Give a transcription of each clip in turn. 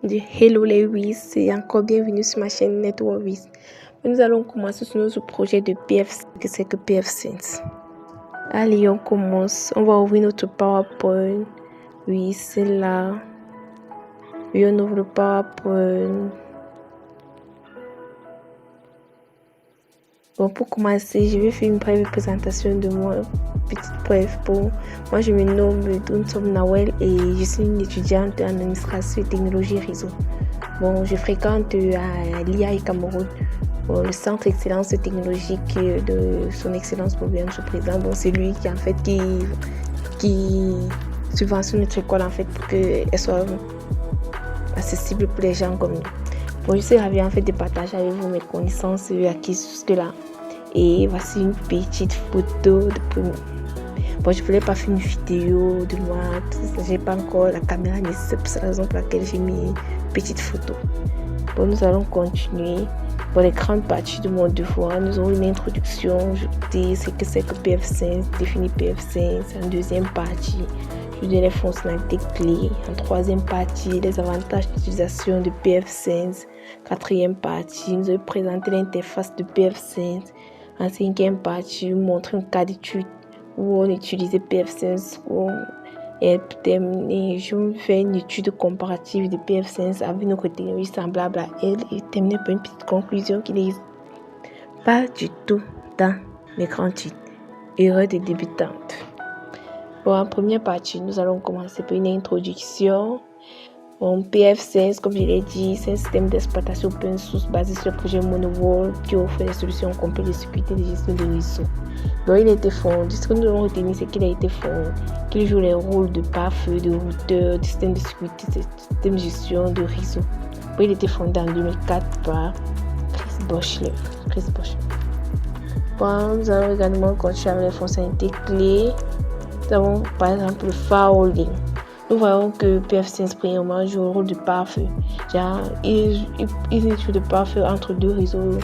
de Hello Lewis et encore bienvenue sur ma chaîne NetWorkWiz. Nous allons commencer sur notre projet de PFSense. Que c'est que PFSense? Allez, on commence. On va ouvrir notre PowerPoint. Oui, c'est là. Oui, on ouvre le PowerPoint. Bon, pour commencer, je vais faire une brève présentation de moi. Petite brève pour moi. Je me nomme Dunsom Nawel et je suis une étudiante en administration et technologie réseau. Bon, je fréquente à l'IA Cameroun. Bon, le centre d'excellence technologique de son excellence Bobiane sous président. Bon, c'est lui qui en fait qui subventionne notre école en fait pour qu'elle soit accessible pour les gens comme nous. Bon, je suis ravie en fait de partager avec vous mes connaissances acquises jusque-là. Et voici une petite photo de moi. Bon, je voulais pas faire une vidéo de moi, j'ai pas encore la caméra nécessaire, c'est la raison pour laquelle j'ai mis une petite photo. Bon, nous allons continuer. Pour les grandes parties de mon devoir, nous aurons une introduction, je dis ce que c'est que PFSense, définir PFSense. En deuxième partie, je dis les fonctionnalités clés. En troisième partie, les avantages d'utilisation de PFSense. Quatrième partie, nous allons présenter l'interface de PFSense. En cinquième partie, je vous montrer un cas d'étude où on utilisait PFSense. Et pour terminer, je vais faire une étude comparative de PFSense avec nos technologies semblables à elle et terminer par une petite conclusion qui n'est pas du tout dans mes grands titres. Erreur des débutantes. Bon, en première partie, nous allons commencer par une introduction. Bon, PFSense, comme je l'ai dit, c'est un système d'exploitation open source basé sur le projet Monoworld qui offre des solutions complètes de sécurité et de gestion de réseau. Donc, il a été fondé. Ce que nous avons retenu, c'est qu'il a été fondé, qu'il joue les rôles de pare-feu, de routeur, de système de sécurité, de système de gestion de réseau. Bon, il a été fondé en 2004 par Chris Boschler. Bon, nous allons également continuer avec les fonctionnalités clés. Nous avons par exemple le firewalling. Nous voyons que PFSense premièrement joue le rôle de pare-feu. Ils utilisent le pare-feu entre deux réseaux,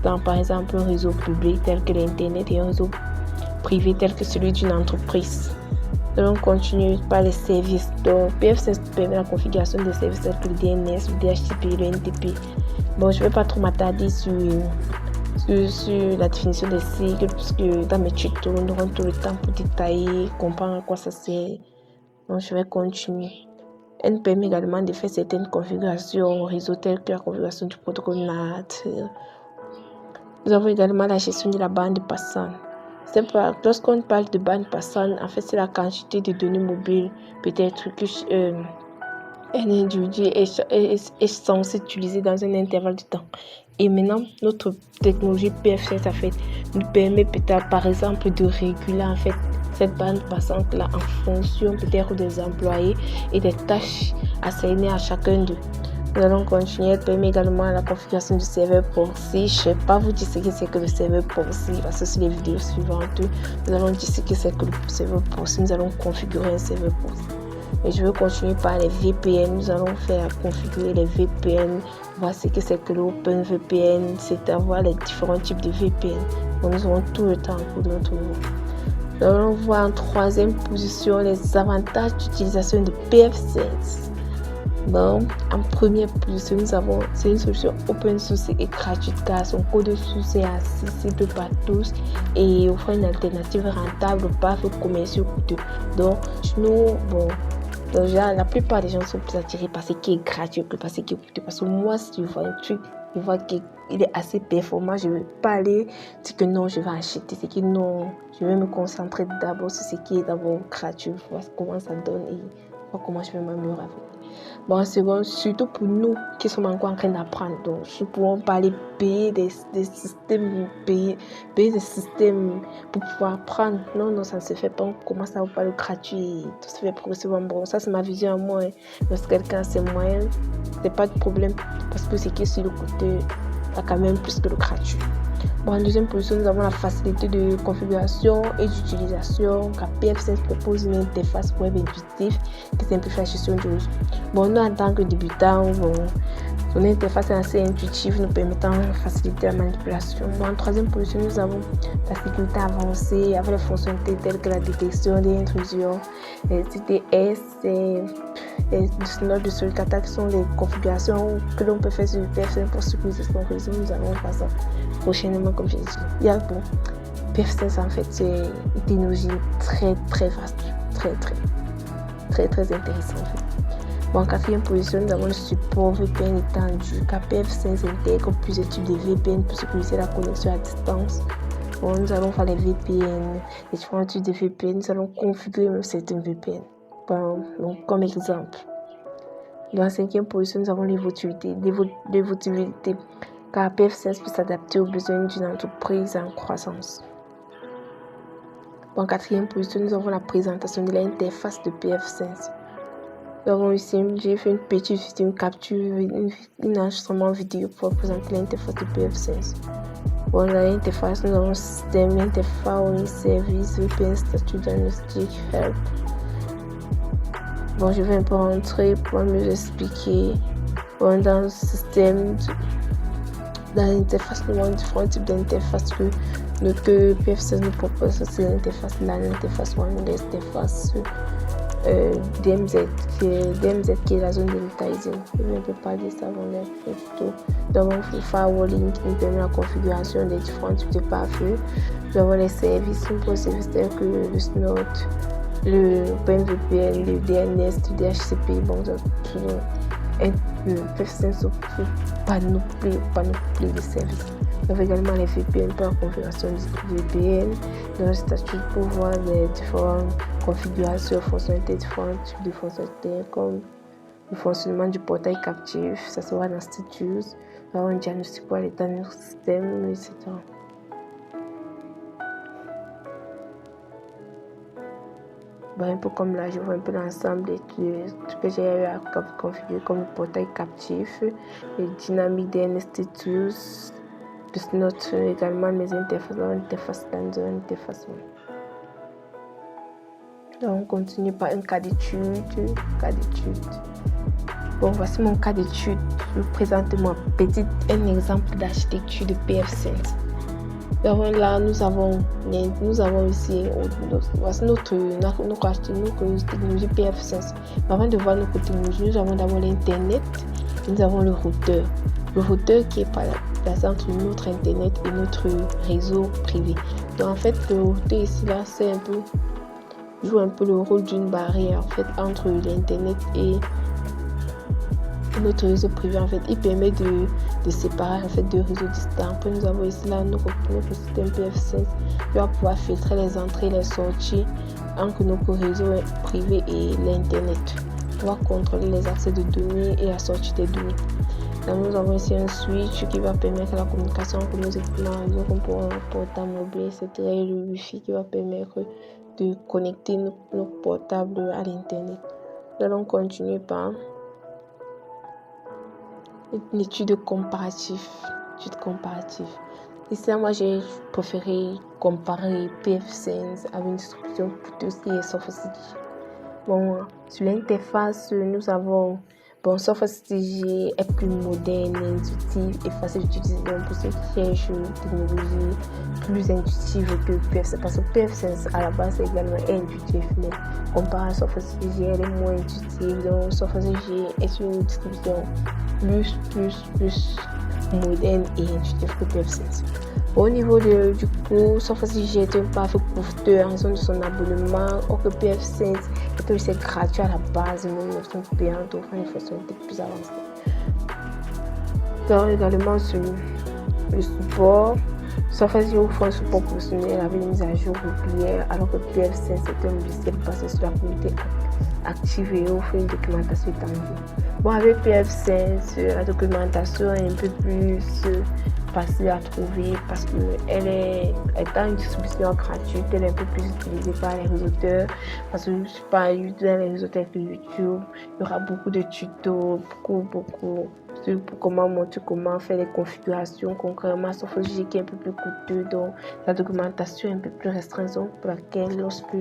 par exemple un réseau public tel que l'Internet et un réseau privé tel que celui d'une entreprise. Nous allons continuer par les services. Donc, PFSense permet la configuration des services tels que le DNS, le DHCP, le NTP. Bon, je ne vais pas trop m'attarder sur la définition des cycles, puisque dans mes tutos, nous aurons tout le temps pour détailler, comprendre à quoi ça sert. Donc, je vais continuer. Elle nous permet également de faire certaines configurations au réseau, telles que la configuration du protocole NAT. Nous avons également la gestion de la bande passante. Lorsqu'on parle de bande passante, en fait, c'est la quantité de données mobiles, peut-être que un individu est censé utiliser dans un intervalle de temps. Et maintenant, notre technologie PFSense en fait, nous permet peut-être, par exemple, de réguler en fait cette bande passante là en fonction peut-être des employés et des tâches assignées à chacun d'eux. Nous allons continuer. Elle permet également la configuration du serveur proxy. Je ne vais pas vous dire ce que c'est que le serveur proxy parce que sur les vidéos suivantes, nous allons dire ce que c'est que le serveur proxy. Nous allons configurer un serveur proxy. Et je vais continuer par les VPN. Nous allons faire configurer les VPN. Voir ce que c'est que l'OpenVPN, c'est-à-dire les différents types de VPN. Donc, nous aurons tout le temps en cours de notre niveau. Nous allons voir en troisième position les avantages d'utilisation de PFSense. Bon, en première position, c'est une solution open source et gratuite car son code source est accessible par tous et offre une alternative rentable aux pare-feux commerciaux coûteux. Donc, la plupart des gens sont plus attirés par ce qui est gratuit que par ce qui est coûteux. Parce que moi, si je vois un truc, je vois qu'il est assez performant, je ne vais pas aller dire que non, je vais acheter. C'est que non, je vais me concentrer d'abord sur ce qui est d'abord gratuit, voir comment ça donne et voir comment je vais m'améliorer avec. Bon, en second, surtout pour nous qui sommes encore en train d'apprendre. Donc, nous pouvons parler payer des systèmes, payer des systèmes pour pouvoir apprendre. Non, ça ne se fait pas. On commence à vous parler gratuit. Tout se fait progressivement. Bon, ça, c'est ma vision à moi. Lorsque quelqu'un a ses moyens, c'est pas de problème. Parce que c'est que sur le côté, il y a quand même plus que le gratuit. Bon, en deuxième position, nous avons la facilité de configuration et d'utilisation car PFSense propose une interface web intuitive qui simplifie la gestion du réseau. Bon, nous, en tant que débutants, son interface est assez intuitive, nous permettant de faciliter la manipulation. Bon, en troisième position, nous avons la sécurité avancée avec les fonctionnalités telles que la détection des intrusions, les TTS, notes de Suricata qui sont les configurations que l'on peut faire sur PF5 pour sécuriser son réseau. Nous allons voir ça prochainement, comme j'ai dit. Il y a bon, PF5 en fait, c'est une technologie très vaste, très intéressante en fait. Bon, en quatrième position, nous avons le support VPN étendu. car PF5 intègre plusieurs types de VPN pour sécuriser la connexion à distance. Bon, nous allons faire les VPN, les différents types de VPN. Nous allons configurer même certains VPN. Bon, donc, comme exemple, dans la cinquième position, nous avons l'évolutivité, car PF5 peut s'adapter aux besoins d'une entreprise en croissance. En quatrième position, nous avons la présentation de l'interface de PF5. Nous avons ici, j'ai fait une petite vidéo, une capture, un enregistrement vidéo pour présenter l'interface de PF5. Bon, dans l'interface, nous avons le système, interface, service, VPN, statut diagnostic, help. Bon, je vais un peu rentrer pour mieux expliquer. Bon, dans le système, dans l'interface, nous avons différents types d'interfaces que PF5 nous propose. C'est l'interface LAN, l'interface WAN, l'interface DMZ qui est la zone de multising. Je vais un peu parler de ça avant les plutôt. Nous avons le firewalling qui nous permet la configuration des différents types de pare-feu. Nous avons les services, pour services tels que le SNOT, le OpenVPN, le DNS, le DHCP. Bon, le PF5 s'occupe panoplie de services. Nous avons également les VPN pour la configuration du VPN, dans le statut pour voir les différentes configurations, fonctionnalités, différents types de fonctionnalités comme le fonctionnement du portail captif, ça sera dans Status, nous avons un diagnostic pour l'état de notre système, etc. Bon, un peu comme là, je vois un peu l'ensemble de ce que j'ai eu à configurer comme le portail captif, le dynamique DNS Status, le note également mes interfaces, l'interface LAN, l'interface WAN. Donc, on continue par un cas d'étude. Bon, voici mon cas d'étude. Je vous présente un exemple d'architecture de PF5. Donc là, nous avons ici voici notre technologie PF5. Avant de voir notre technologie, nous avons d'abord l'internet, nous avons le routeur. Le routeur qui est placé entre notre internet et notre réseau privé. Donc en fait, le routeur ici là, joue un peu le rôle d'une barrière en fait entre l'internet et notre réseau privé. En fait, il permet de séparer en fait deux réseaux distants. Après, nous avons ici là notre système PF5 qui va pouvoir filtrer les entrées et les sorties entre notre réseau privé et l'internet. On va contrôler les accès de données et la sortie des données. Donc, nous avons ici un switch qui va permettre la communication entre nos équipements, comme pour un portable mobile, etc. Et le Wi-Fi qui va permettre de connecter nos portables à l'internet. Nous allons continuer par une étude comparative. Ici, moi, j'ai préféré comparer PF5 avec une distribution coûteuse qui est SoftSCG. Bon, sur l'interface, nous avons SoftSCG est plus moderne, intuitif et facile d'utiliser. Donc, pour ceux qui cherchent une technologie plus intuitive que PF5, parce que PF5 à la base est également intuitif, mais comparé à SoftSCG, elle est moins intuitive. Donc, SoftSCG est une distribution plus moderne et intuitive que PF5. Au niveau du coût, SoftSCG est un parfait coûteux en raison de son abonnement, or que PF5 est aussi gratuit à la base, mais une option payante offrant une fonctionnalité plus avancée. Donc également sur le support, SoftSCG offre un support professionnel avec une mise à jour régulière, alors que PF5 est un logiciel basé sur la communauté active et offre une documentation étendue. Bon, avec PF5, la documentation est un peu plus facile à trouver parce qu'elle est étant une distribution gratuite, elle est un peu plus utilisée par les réseauteurs parce que dans les réseaux tels que YouTube, il y aura beaucoup de tutos, beaucoup pour comment monter, comment faire les configurations concrètement, sauf que qui est un peu plus coûteux, donc la documentation est un peu plus restreinte, pour laquelle lorsque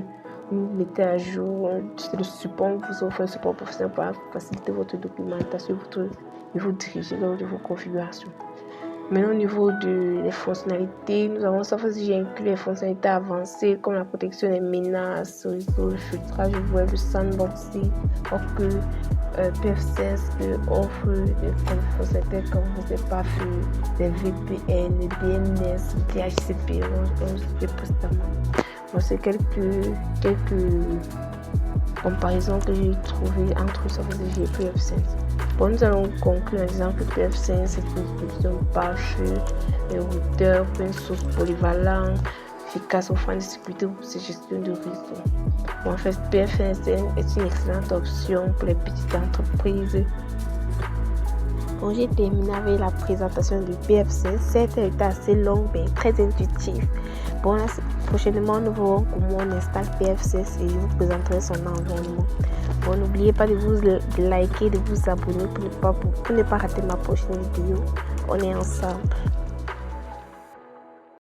vous mettez à jour le support, vous offrez un support professionnel pour faciliter votre documentation et vous diriger lors de vos configurations. Maintenant, au niveau des fonctionnalités, nous avons SoftSCG inclus les fonctionnalités avancées comme la protection des menaces, le filtrage web, le sandboxing, or que PF16 offre des fonctionnalités comme vous n'avez pas fait, des VPN, des DNS, DHCP, on se fait constamment. C'est quelques comparaisons que j'ai trouvées entre SoftSG et PF5. Nous allons conclure en disant que PF5 c'est une solution parfaite, et routeur, une source polyvalente, efficace offrant de sécurité pour ces gestions de réseau. En fait, PF5 est une excellente option pour les petites entreprises. Bon, j'ai terminé avec la présentation du PF5. Cette était assez longue mais très intuitive. Bon, là, prochainement, nous verrons comment on installe PF5 et je vous présenterai son environnement. Bon, n'oubliez pas de vous liker, de vous abonner pour ne pas rater ma prochaine vidéo. On est ensemble.